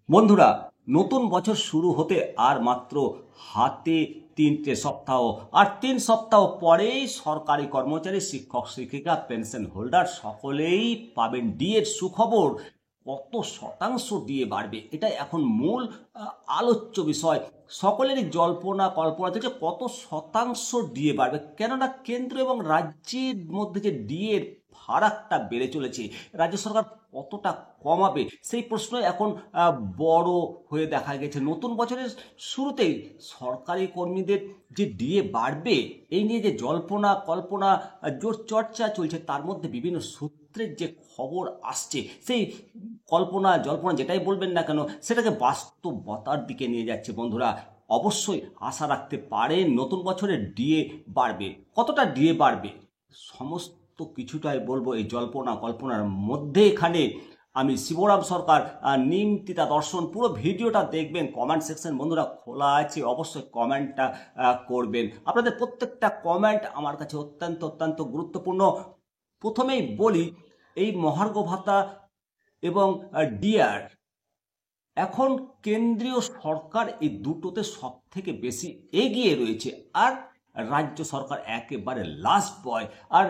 বন্ধুরা, নতুন বছর শুরু হতে আর মাত্র হাতে 3টে সপ্তাহ, আর 3 সপ্তাহ পরেই সরকারি কর্মচারী, শিক্ষক শিক্ষিকা, পেনশন হোল্ডার সকলেই পাবেন ডিএর সুখবর। কত শতাংশ ডিএ বাড়বে, এটা এখন মূল আলোচ্য বিষয়। সকলেরই জল্পনা কল্পনা থেকে কত শতাংশ ডিএ বাড়বে, কেননা কেন্দ্র এবং রাজ্যের মধ্যে যে ডিএর ফারাকটা বেড়ে চলেছে, রাজ্য সরকার কতটা কমাবে সেই প্রশ্ন এখন বড় হয়ে দেখা গেছে। নতুন বছরের শুরুতেই সরকারি কর্মীদের যে ডিএ বাড়বে এই নিয়ে যে জল্পনা কল্পনা জোর চর্চা চলছে, তার মধ্যে বিভিন্ন সূত্রের যে খবর আসছে, সেই কল্পনা জল্পনা যেটাই বলবেন না কেন সেটাকে বাস্তবতার দিকে নিয়ে যাচ্ছে। বন্ধুরা, অবশ্যই আশা রাখতে পারেন নতুন বছরে ডিএ বাড়বে। কতটা ডিএ বাড়বে সমস্ত কিছুটাই বলবো এই জল্পনা কল্পনার মধ্যে। এখানে আমি শিবরাম সরকার, নিমতিতা দর্শন, পুরো ভিডিওটা দেখবেন। কমেন্ট সেকশন বন্ধুরা খোলা আছে, অবশ্যই কমেন্টটা করবেন। আপনাদের প্রত্যেকটা কমেন্ট আমার কাছে অত্যন্ত অত্যন্ত গুরুত্বপূর্ণ। প্রথমেই বলি, এই মহার্ঘ ভাতা এবং ডিআর, এখন কেন্দ্রীয় সরকার এই দুটোতে সব থেকে বেশি এগিয়ে রয়েছে, আর রাজ্য সরকার একেবারে লাস্ট বয়। আর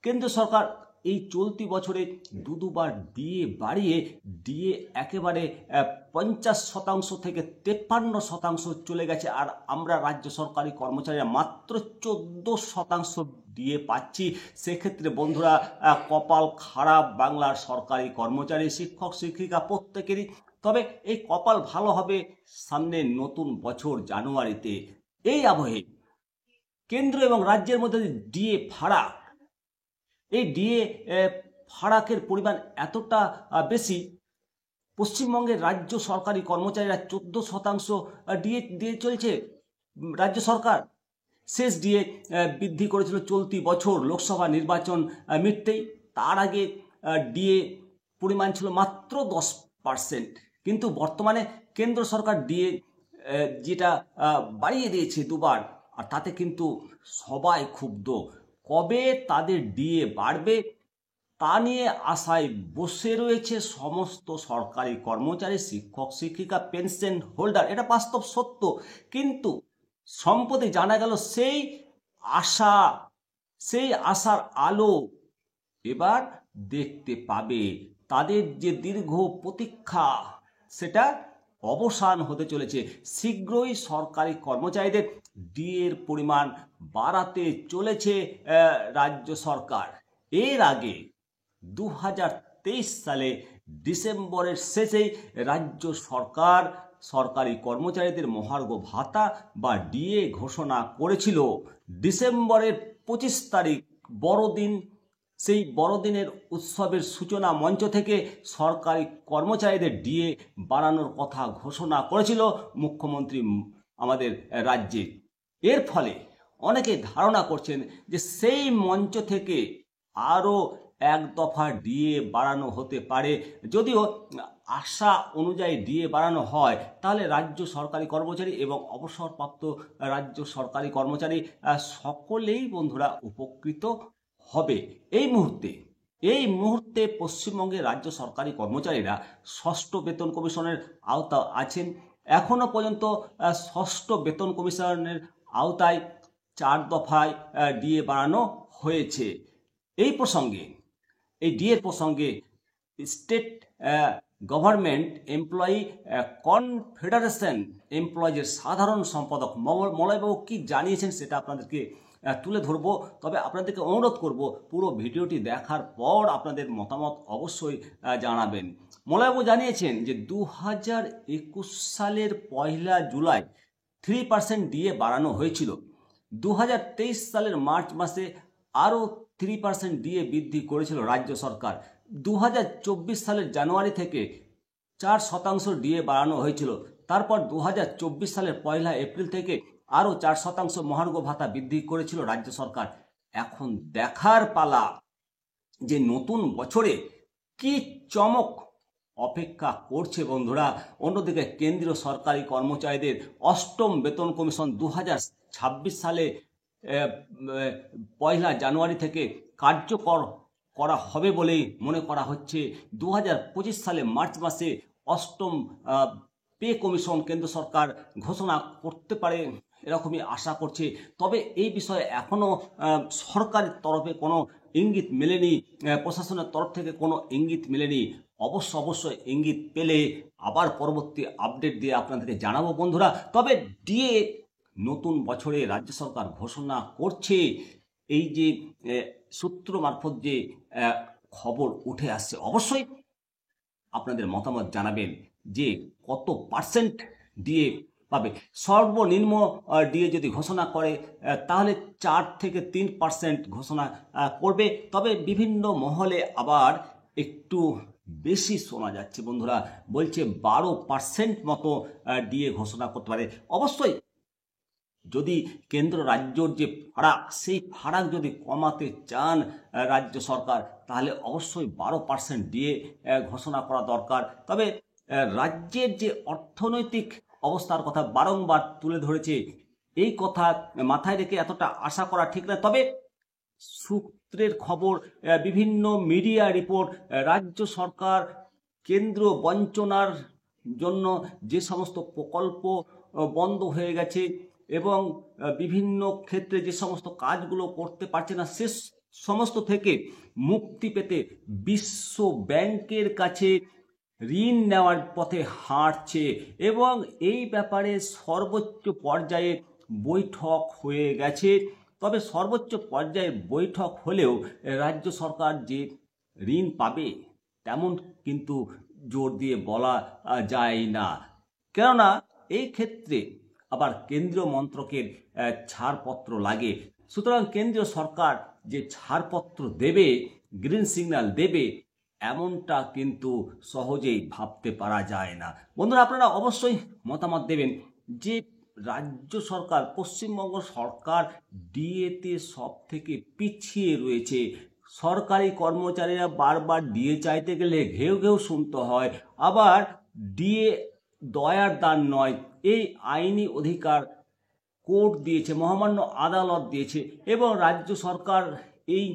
কেন্দ্র সরকার এই চলতি বছরে দুবার ডিএ বাড়িয়ে ডিএ একেবারে 50% থেকে 53% চলে গেছে, আর আমরা রাজ্য সরকারি কর্মচারীরা মাত্র 14% ডিএ পাচ্ছি। সেক্ষেত্রে বন্ধুরা, কপাল খারাপ বাংলার সরকারি কর্মচারী, শিক্ষক শিক্ষিকা প্রত্যেকেরই। তবে এই কপাল ভালো হবে সামনে নতুন বছর জানুয়ারিতে। এই আবহে কেন্দ্র এবং রাজ্যের মধ্যে ডিএ ফারাক, এই ডিএ ফারাকের পরিমাণ এতটা বেশি, পশ্চিমবঙ্গের রাজ্য সরকারি কর্মচারীরা 14% ডিএ দিয়ে চলছে। রাজ্য সরকার শেষ ডিএ বৃদ্ধি করেছিল চলতি বছর লোকসভা নির্বাচন মিটতেই। তার আগে ডিএ পরিমাণ ছিল মাত্র 10%, কিন্তু বর্তমানে কেন্দ্র সরকার ডিএ যেটা বাড়িয়ে দিয়েছে দুবার, আর তাতে কিন্তু সবাই ক্ষুব্ধ। কবে তাদের ডিএ বাড়বে তা নিয়ে আশায় বসে রয়েছে সমস্ত সরকারি কর্মচারী, শিক্ষক শিক্ষিকা, পেনশন হোল্ডার। এটা বাস্তব সত্য, কিন্তু সম্প্রতি জানা গেল সেই আশার আলো এবার দেখতে পাবে। তাদের যে দীর্ঘ প্রতীক্ষা সেটা অবসান হতে চলেছে। শীঘ্রই সরকারি কর্মচারীদের ডিএর পরিমাণ বাড়াতে চলেছে রাজ্য সরকার। এর আগে 2023 সালে ডিসেম্বরের শেষেই রাজ্য সরকার সরকারি কর্মচারীদের মহার্ঘ ভাতা বা ডিএ ঘোষণা করেছিল। ডিসেম্বরের 25 তারিখ বড়দিন, সেই বড়দিনের উৎসবের সূচনা মঞ্চ থেকে সরকারি কর্মচারীদের ডিএ বাড়ানোর কথা ঘোষণা করেছিল মুখ্যমন্ত্রী আমাদের রাজ্যে। এর ফলে অনেকে ধারণা করছেন যে সেই মঞ্চ থেকে আরও এক দফা ডিএ বাড়ানো হতে পারে। যদিও আশা অনুযায়ী ডিএ বাড়ানো হয়, তাহলে রাজ্য সরকারি কর্মচারী এবং অবসরপ্রাপ্ত রাজ্য সরকারি কর্মচারী সকলেই বন্ধুরা উপকৃত হবে। এই মুহূর্তে পশ্চিমবঙ্গের রাজ্য সরকারি কর্মচারীরা ষষ্ঠ বেতন কমিশনের আওতা আছেন। এখনো পর্যন্ত ষষ্ঠ বেতন কমিশনের আওতায় 4 দফায় ডিএ বাড়ানো হয়েছে। এই ডিএর প্রসঙ্গে স্টেট গভর্নমেন্ট এমপ্লয়ি কনফেডারেশন এমপ্লয়িজের সাধারণ সম্পাদক মলয়বাবু কি জানিয়েছেন সেটা আপনাদেরকে তুলে ধরবো। তবে আপনাদেরকে অনুরোধ করব পুরো ভিডিওটি দেখার পর আপনাদের মতামত অবশ্যই জানাবেন। মলয়বাবু জানিয়েছেন যে 2021 সালের 1 জুলাই 3% ডিএ বাড়ানো হয়েছিল। 2023 সালের মার্চ মাসে আরও 3% ডিএ বৃদ্ধি করেছিল রাজ্য সরকার। 2024 সালের জানুয়ারি থেকে 4% ডিএ বাড়ানো হয়েছিল। তারপর 2024 সালের 1 এপ্রিল থেকে আরও 4% মহার্ঘ ভাতা বৃদ্ধি করেছিল রাজ্য সরকার। এখন দেখার পালা যে নতুন বছরে কি চমক অপেক্ষা করছে বন্ধুরা। অন্যদিকে কেন্দ্রীয় সরকারি কর্মচারীদের অষ্টম বেতন কমিশন 2026 সালে 1 জানুয়ারি থেকে কার্যকর করা হবে বলেই মনে করা হচ্ছে। 2025 সালে মার্চ মাসে অষ্টম পে কমিশন কেন্দ্র সরকার ঘোষণা করতে পারে এরকমই আশা করছে। তবে এই বিষয়ে এখনও সরকারের তরফে কোনো ইঙ্গিত মেলেনি, প্রশাসনের তরফ থেকে কোনো ইঙ্গিত মেলেনি। অবশ্যই ইঙ্গিত পেলে আবার পরবর্তী আপডেট দিয়ে আপনাদেরকে জানাবো বন্ধুরা। তবে ডিএ নতুন বছরে রাজ্য সরকার ঘোষণা করছে, এই যে সূত্র মারফত যে খবর উঠে আসছে, অবশ্যই আপনাদের মতামত জানাবেন যে কত পার্সেন্ট ডিএ পাবে। সর্বনিম্ন ডিএ যদি ঘোষণা করে তাহলে 4 থেকে 3% ঘোষণা করবে। তবে বিভিন্ন মহলে আবার একটু বেশি শোনা যাচ্ছে বন্ধুরা, বলছে 12% মতো ডিএ ঘোষণা করতে পারে। অবশ্যই যদি কেন্দ্র রাজ্যর যে ফারাক, সেই ফারাক যদি কমাতে চান রাজ্য সরকার, তাহলে অবশ্যই 12% ডিএ ঘোষণা করা দরকার। তবে রাজ্যের যে অর্থনৈতিক অবস্থার কথা বারংবার তুলে ধরেছে, এই কথা মাথায় রেখে এতটা আশা করা ঠিক না। তবে সূত্রের খবর, বিভিন্ন মিডিয়া রিপোর্ট, রাজ্য সরকার কেন্দ্র বঞ্চনার জন্য যে সমস্ত প্রকল্প বন্ধ হয়ে গেছে এবং বিভিন্ন ক্ষেত্রে যে সমস্ত কাজগুলো করতে পারছে না, সে সমস্ত থেকে মুক্তি পেতে বিশ্ব ব্যাংকের কাছে ঋণ নেওয়ার পথে হাঁটছে এবং এই ব্যাপারে সর্বোচ্চ পর্যায়ে বৈঠক হয়ে গেছে। তবে সর্বোচ্চ পর্যায়ে বৈঠক হলেও রাজ্য সরকার যে ঋণ পাবে তেমন কিন্তু জোর দিয়ে বলা যায় না, কেননা এই ক্ষেত্রে আবার কেন্দ্রীয় মন্ত্রকের ছাড়পত্র লাগে। সুতরাং কেন্দ্রীয় সরকার যে ছাড়পত্র দেবে, গ্রিন সিগন্যাল দেবে, এমনটা কিন্তু সহজেই ভাবতে পারা যায় না। বন্ধুরা, আপনারা অবশ্যই মতামত দেবেন যে রাজ্য সরকার, পশ্চিমবঙ্গ সরকার ডিএতে সব থেকে পিছিয়ে রয়েছে। সরকারি কর্মচারীরা বারবার ডিএ চাইতে গেলে ঘেউ ঘেউ শুনতে হয়। আবার ডিএ দয়ার দান নয়, এই আইনি অধিকার কোর্ট দিয়েছে, মহামান্য আদালত দিয়েছে এবং রাজ্য সরকার এই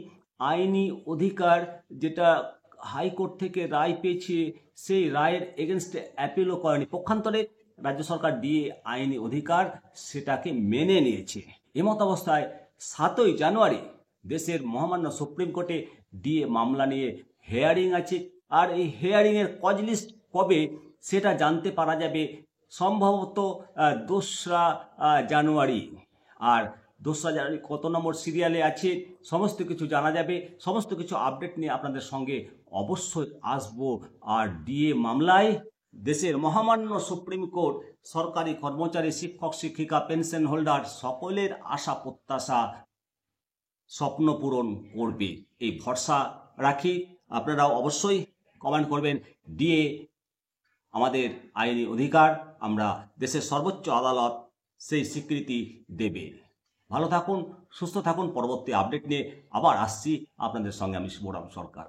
আইনি অধিকার যেটা হাইকোর্ট থেকে রায় পেয়েছে, সেই রায়ের এগেনস্টে অ্যাপিলও করেনি। পক্ষান্তরে রাজ্য সরকার ডিএ আইনি অধিকার সেটাকে মেনে নিয়েছে। এমত অবস্থায় 7ই জানুয়ারি দেশের মহামান্য সুপ্রিম কোর্টে ডিএ মামলা নিয়ে হেয়ারিং আছে। আর এই হেয়ারিংয়ের কজ লিস্ট কবে সেটা জানতে পারা যাবে সম্ভবত 2রা জানুয়ারি। আর 2রা জানুয়ারি কত নম্বর সিরিয়ালে আছে সমস্ত কিছু জানা যাবে। সমস্ত কিছু আপডেট নিয়ে আপনাদের সঙ্গে অবশ্যই আসবো। আর ডিএ মামলায় দেশের মহামান্য সুপ্রিম কোর্ট সরকারি কর্মচারী, শিক্ষক শিক্ষিকা, পেনশন হোল্ডার সকলের আশা প্রত্যাশা স্বপ্ন পূরণ করবে, এই ভরসা রাখি। আপনারাও অবশ্যই কমেন্ট করবেন। ডিএ আমাদের আইনি অধিকার, আমরা দেশের সর্বোচ্চ আদালত সেই স্বীকৃতি দেবে। ভালো থাকুন, সুস্থ থাকুন। পরবর্তী আপডেট নিয়ে আবার আসছি আপনাদের সঙ্গে আমি শুভরাম সরকার।